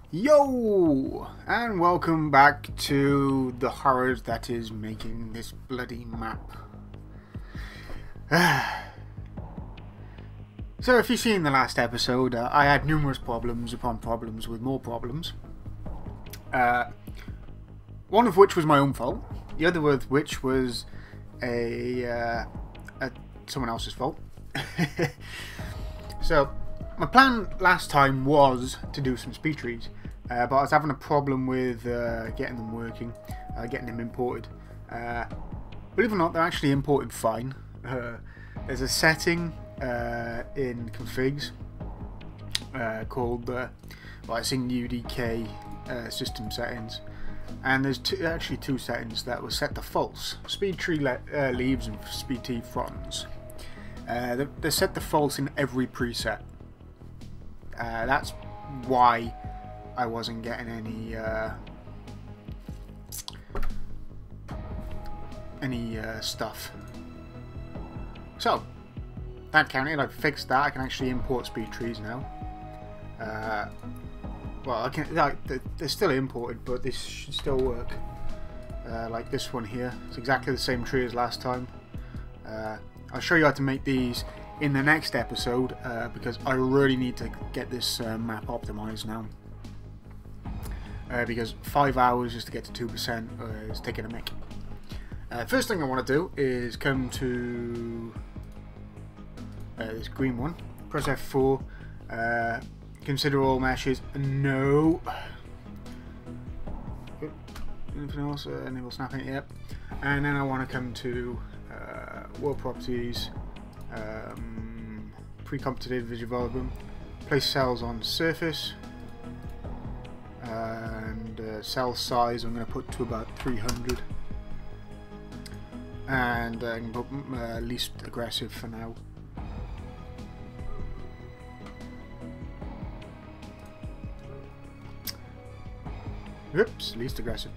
Yo! And welcome back to the horrors that is making this bloody map. So if you've seen the last episode, I had numerous problems upon problems with more problems. One of which was my own fault. The other of which was someone else's fault. So my plan last time was to do some speed trees, but I was having a problem with getting them working, getting them imported. Believe it or not, they're actually imported fine. There's a setting in configs called, well, it's in UDK system settings, and there's actually two settings that were set to false: speed tree leaves and speed tree fronds. They're set to false in every preset. That's why I wasn't getting any stuff. So that counted. I've fixed that. I can actually import speed trees now. Well, I can. They're still imported, but this should still work. Like this one here. It's exactly the same tree as last time. I'll show you how to make these in the next episode, because I really need to get this map optimized now. Because 5 hours just to get to 2% is taking a mick. First thing I want to do is come to this green one, press F4, consider all meshes, no. Anything else? Enable snapping, yep. And then I want to come to world properties, pre-competitive visual development, place cells on surface, and cell size I'm going to put to about 300, and I can put least aggressive for now. Oops, least aggressive.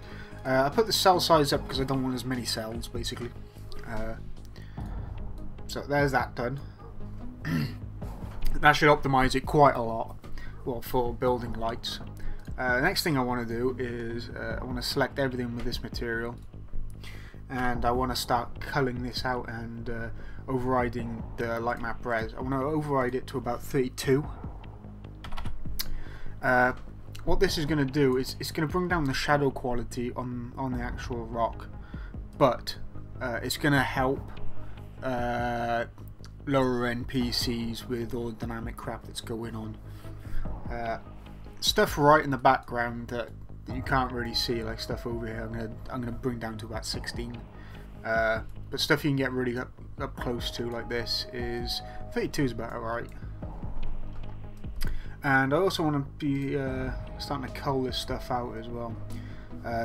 I put the cell size up because I don't want as many cells, basically. So there's that done. That should optimize it quite a lot, well, for building lights. The next thing I want to do is I want to select everything with this material, and I want to start culling this out and overriding the light map res. I want to override it to about 32. What this is going to do is it's going to bring down the shadow quality on the actual rock, but it's going to help lower end PCs with all the dynamic crap that's going on. Stuff right in the background that you can't really see, like stuff over here, I'm gonna bring down to about 16. But stuff you can get really up close to, like this, is 32 is about alright. And I also want to be starting to cull this stuff out as well.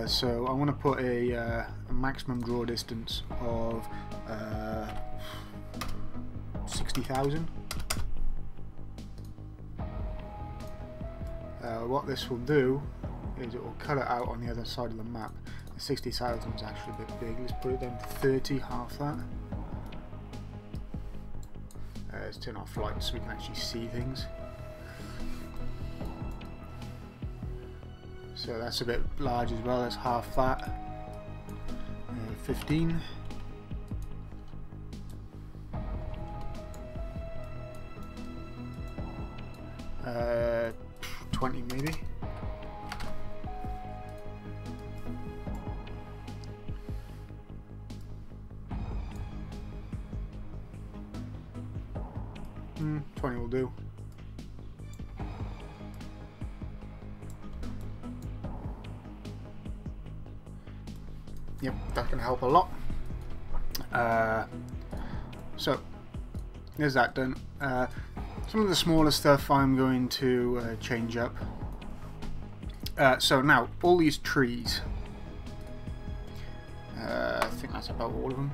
So I want to put a maximum draw distance of 60,000. What this will do is it will cut it out on the other side of the map. 60,000 is actually a bit big. Let's put it down to 30, half that. Let's turn off lights so we can actually see things. So that's a bit large as well. That's half that. 15. 20 maybe. Hmm, 20 will do. Yep, that can help a lot. So there's that done. Some of the smaller stuff I'm going to change up. So now, all these trees, I think that's about all of them.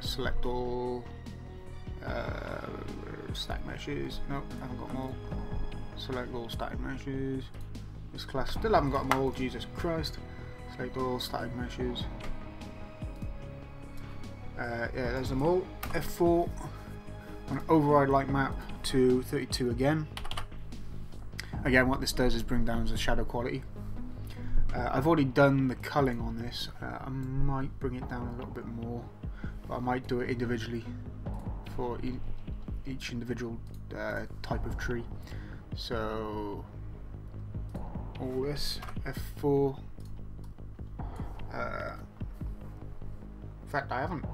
Select all, stack meshes, nope, I haven't got them all. Select all static meshes. This class still haven't got them all, Jesus Christ. Select all static meshes. Yeah, there's them all. F4. I'm going to override light map to 32 again. Again, what this does is bring down the shadow quality. I've already done the culling on this. I might bring it down a little bit more, but I might do it individually for each individual type of tree. So all this F4. In fact, I'm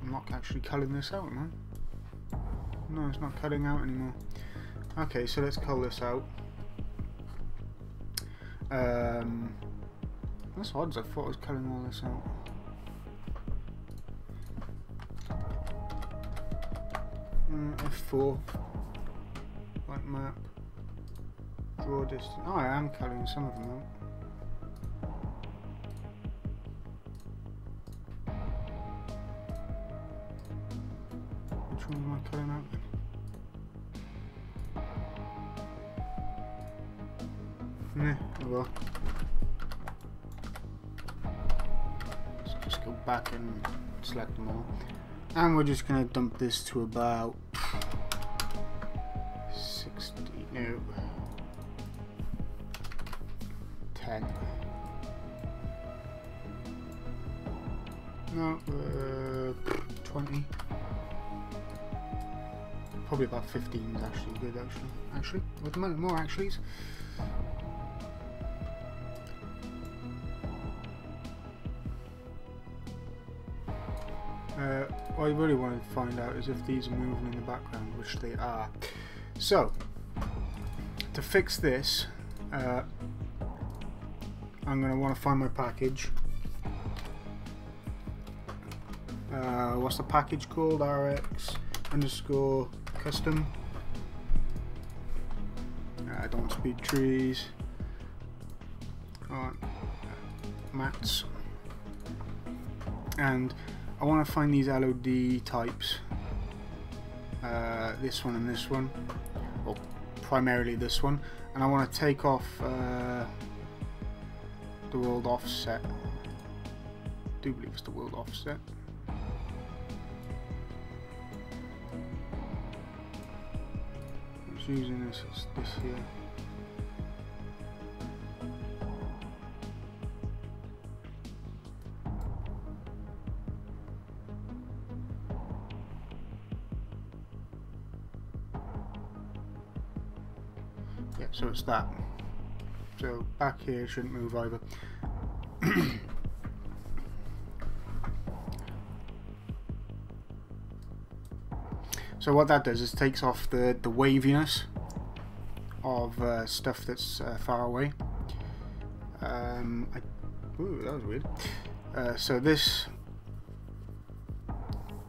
not actually culling this out, man. No, it's not cutting out anymore. Okay, so let's cull this out. That's odd, I thought I was culling all this out. F4. Like map. Draw distance. Oh, I am culling some of them out. Which one am I culling out then? Oh well. Let's just go back and select them all. And we're just going to dump this to about 60, no, 10. No, 20. Probably about 15 is actually good, actually. With more actuallys. What I really want to find out is if these are moving in the background, which they are. So, to fix this, I'm going to want to find my package. What's the package called? RX_custom. I don't speed trees. Alright, mats. And I want to find these LOD types. This one and this one. Well, primarily this one. And I want to take off the world offset. I do believe it's the world offset. I was using this here. Yeah, so it's that. So back here shouldn't move either. So what that does is takes off the waviness of stuff that's far away. Ooh, that was weird. So this,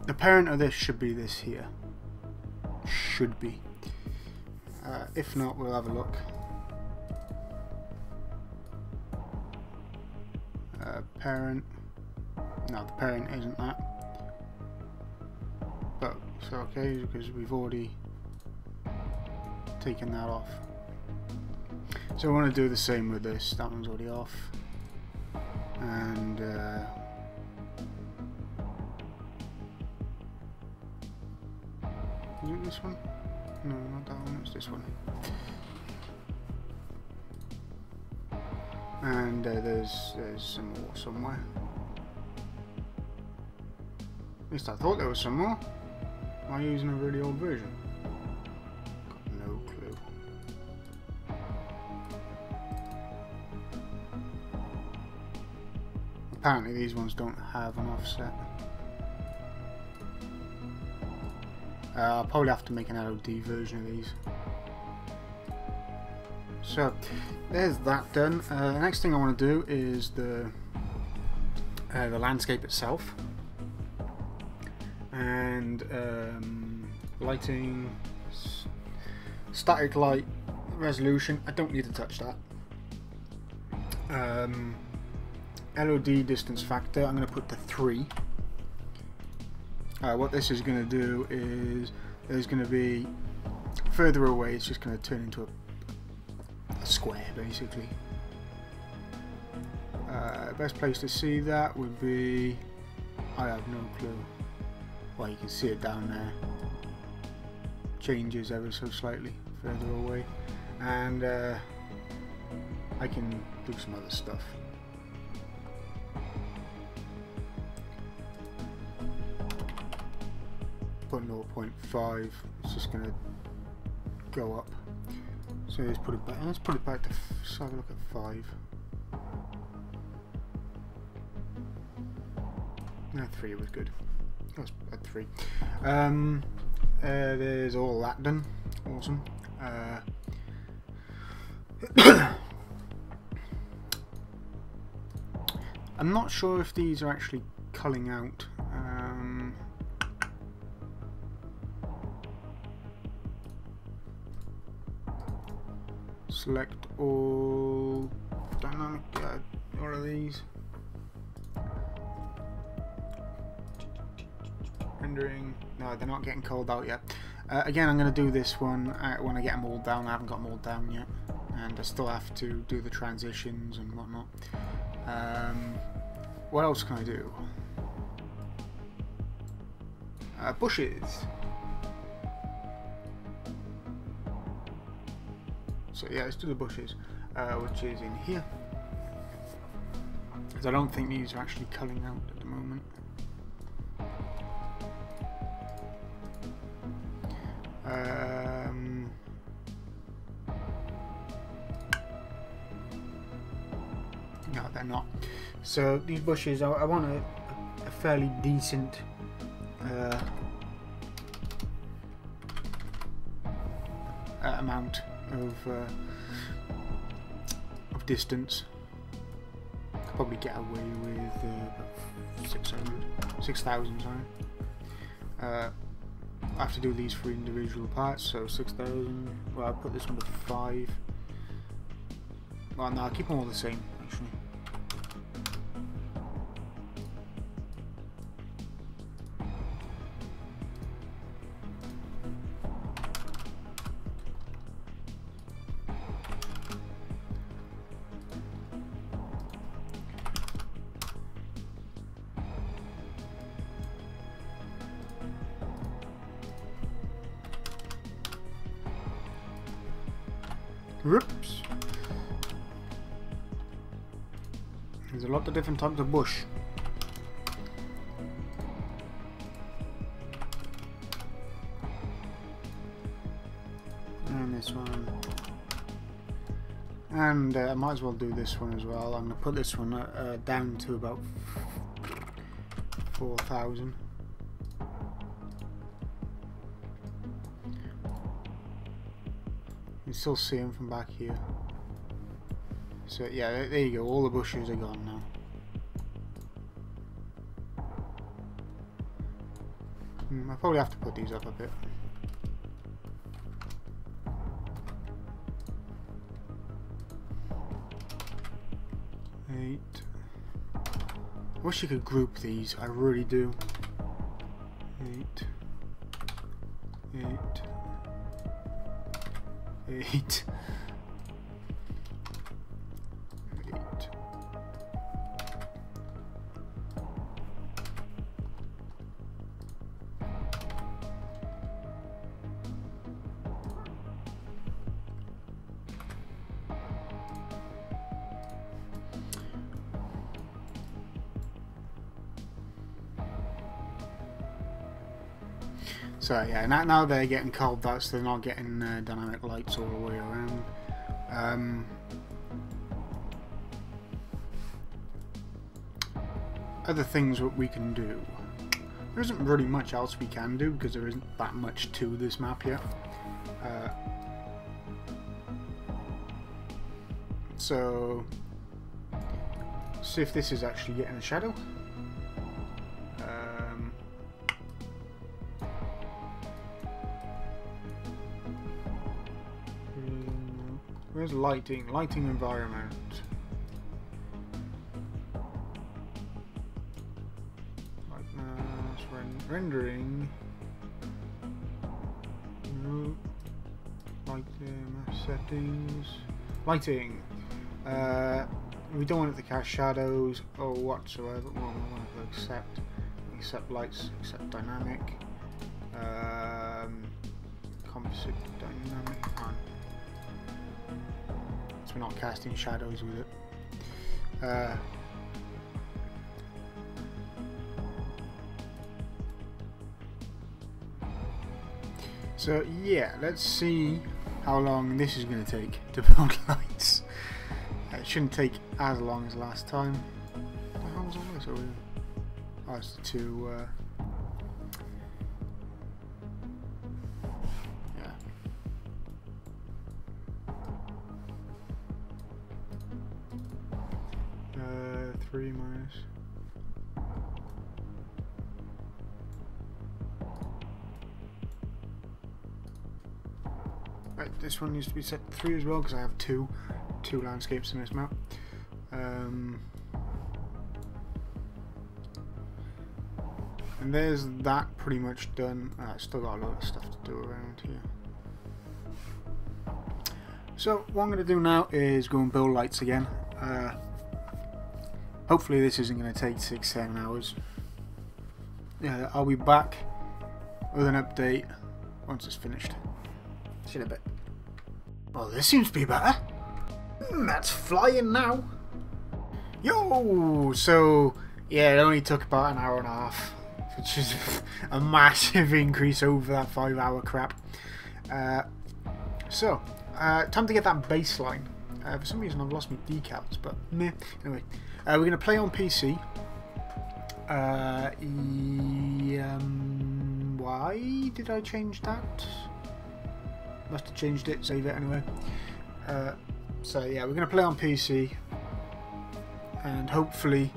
the parent of this should be this here. Should be. If not, we'll have a look. Parent. No, the parent isn't that. But it's okay because we've already taken that off. So I want to do the same with this. That one's already off. And is it this one? No, not that one, it's this one. And there's some more somewhere. At least I thought there was some more. Am I using a really old version? Got no clue. Apparently these ones don't have an offset. I'll probably have to make an LOD version of these. So there's that done. The next thing I want to do is the landscape itself, and lighting, static light resolution. I don't need to touch that. LOD distance factor, I'm going to put to 3. What this is going to do is there's going to be further away, it's just going to turn into a square basically. Best place to see that would be, I have no clue. Well, you can see it down there. Changes ever so slightly further away. and I can do some other stuff. Put 0.5. It's just gonna go up. So let's put it back. Let's put it back to. Let's have a look at 5. No, 3 was good. That's at 3. There's all that done. Awesome. I'm not sure if these are actually culling out. Select all dynamic. All of these. Rendering. No, they're not getting culled out yet. Again, I'm going to do this one when I get them all down. I haven't got them all down yet, and I still have to do the transitions and whatnot. What else can I do? Bushes. So yeah, let's do the bushes, which is in here. Because I don't think these are actually culling out at the moment. No, they're not. So these bushes, I want a fairly decent amount of distance. Could probably get away with 6,000. Sorry. I have to do these for individual parts, so 6,000. Well, I'll put this one to 5. Well, no, I'll keep them all the same, actually. Whoops. There's a lot of different types of bush. And this one. And I might as well do this one as well. I'm going to put this one down to about 4,000. You can still see them from back here. So yeah, there you go. All the bushes are gone now. I probably have to put these up a bit. Eight. I wish you could group these. I really do. 8. 8. So yeah, now they're getting culled out, so they're not getting dynamic lights all the way around. Other things that we can do. There isn't really much else we can do because there isn't that much to this map yet. So see if this is actually getting a shadow. Where's lighting? Lighting environment. Lightness, rendering. No. Lighting settings. Lighting. We don't want it to cast shadows or whatsoever. Well, we want it to accept lights, accept dynamic. Composite dynamic. we're not casting shadows with it. So yeah, let's see how long this is going to take to build lights. It shouldn't take as long as last time. How was all this over here? Oh, it's the two. Yeah. 3 minus. Right, this one needs to be set to 3 as well because I have two landscapes in this map. And there's that pretty much done. I've still got a lot of stuff to do around here. So what I'm going to do now is go and build lights again. Hopefully this isn't going to take 6-7 hours. I'll be back with an update once it's finished. See you in a bit. Well, this seems to be better. That's flying now. Yo! So, yeah, it only took about an hour and a half, which is a massive increase over that 5-hour crap. Time to get that baseline. For some reason I've lost my decals, but meh. Anyway, we're going to play on PC. Why did I change that? Must have changed it, save it anyway. So yeah, we're going to play on PC, and hopefully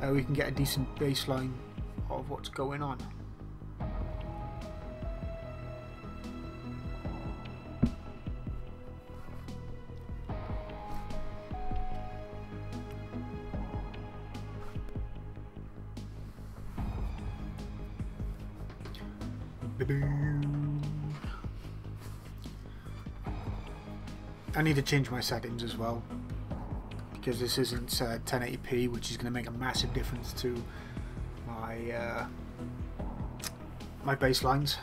we can get a decent baseline of what's going on. I need to change my settings as well, because this isn't 1080p, which is going to make a massive difference to my my baselines.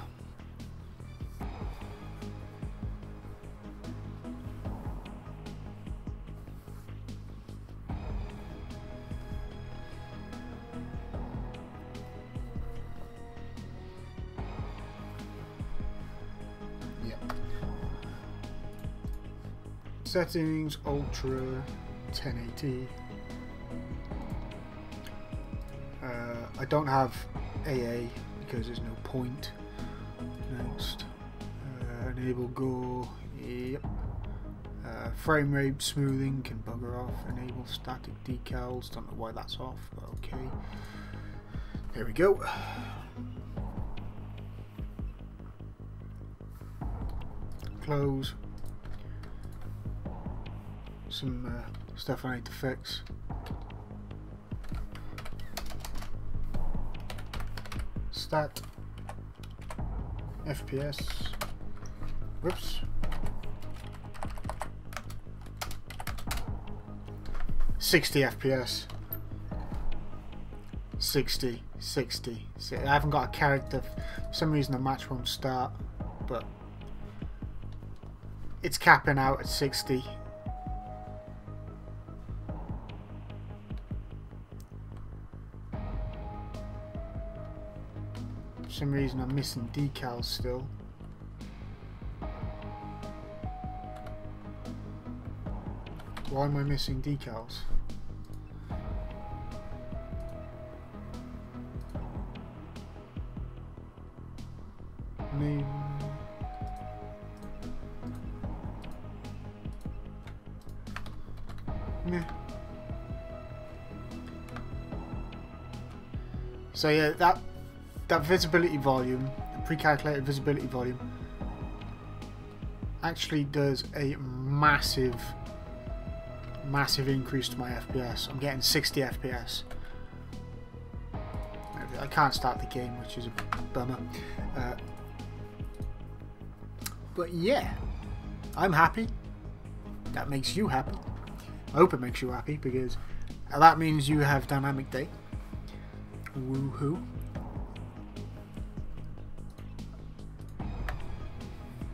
Settings, Ultra, 1080. I don't have AA because there's no point. Next, enable Go. Yep. Frame rate smoothing can bugger off. Enable static decals. Don't know why that's off, but okay. There we go. Close. Some stuff I need to fix. Stat FPS. Whoops. 60 FPS. 60. See, I haven't got a character. For some reason the match won't start, but it's capping out at 60. For some reason I'm missing decals still. Why am I missing decals? Name. Meh. So yeah, that visibility volume, pre-calculated visibility volume, actually does a massive increase to my FPS. I'm getting 60 FPS. I can't start the game, which is a bummer. But yeah, I'm happy. That makes you happy. I hope it makes you happy, because that means you have dynamic day. Woohoo.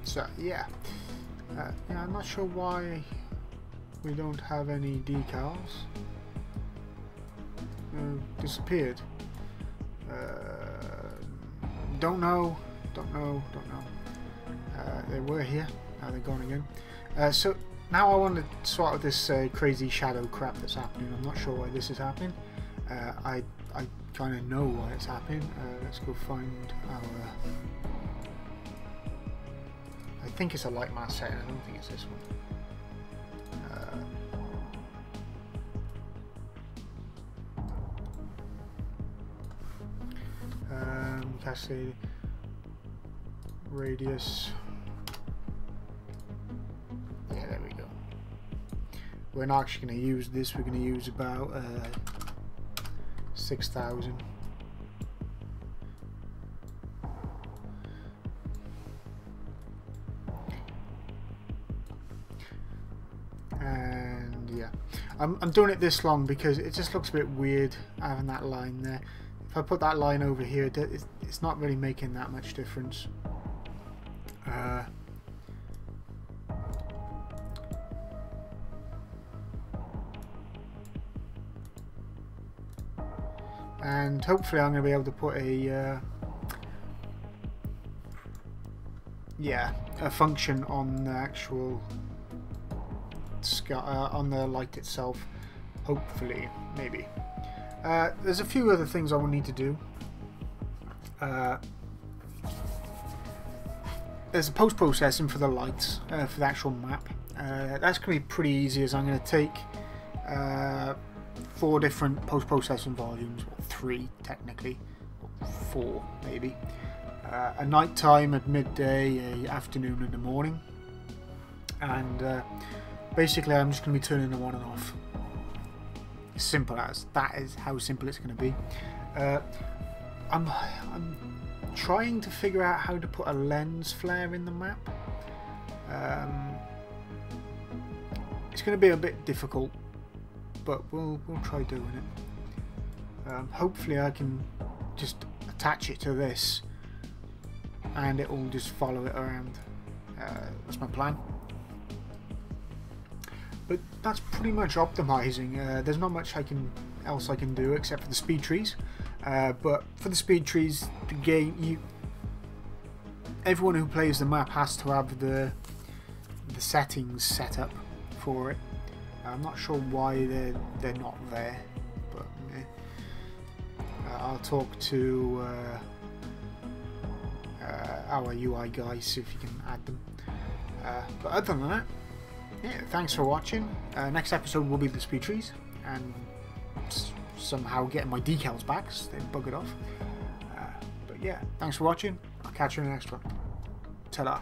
So yeah, yeah, I'm not sure why we don't have any decals. Disappeared. Don't know. They were here. Now they're gone again. So now I want to sort out this crazy shadow crap that's happening. I'm not sure why this is happening. I kind of know why it's happening. Let's go find our... I think it's a light mask setting. I don't think it's this one. Cascade radius. Yeah, there we go. We're not actually going to use this. We're going to use about 6,000. And yeah, I'm doing it this long because it just looks a bit weird having that line there. If I put that line over here, it's not really making that much difference. And hopefully I'm going to be able to put a a function on the actual sky, on the light itself. Hopefully, maybe. There's a few other things I will need to do. There's a post-processing for the lights, for the actual map. That's going to be pretty easy, as I'm going to take 4 different post-processing volumes, or 3 technically, or 4 maybe. A night time, at midday, a afternoon and a morning. And basically I'm just going to be turning them on and off. Simple as that is how simple it's going to be. I'm trying to figure out how to put a lens flare in the map. It's going to be a bit difficult, but we'll try doing it. Hopefully I can just attach it to this and it will just follow it around. That's my plan. But that's pretty much optimizing. There's not much else I can do except for the speed trees. But for the speed trees, the game, everyone who plays the map has to have the settings set up for it. I'm not sure why they're not there, but I'll talk to our UI guys, see if you can add them. But other than that, yeah, thanks for watching. Next episode will be the speed trees and somehow getting my decals back, so they buggered off. But yeah, thanks for watching. I'll catch you in the next one. Ta-da.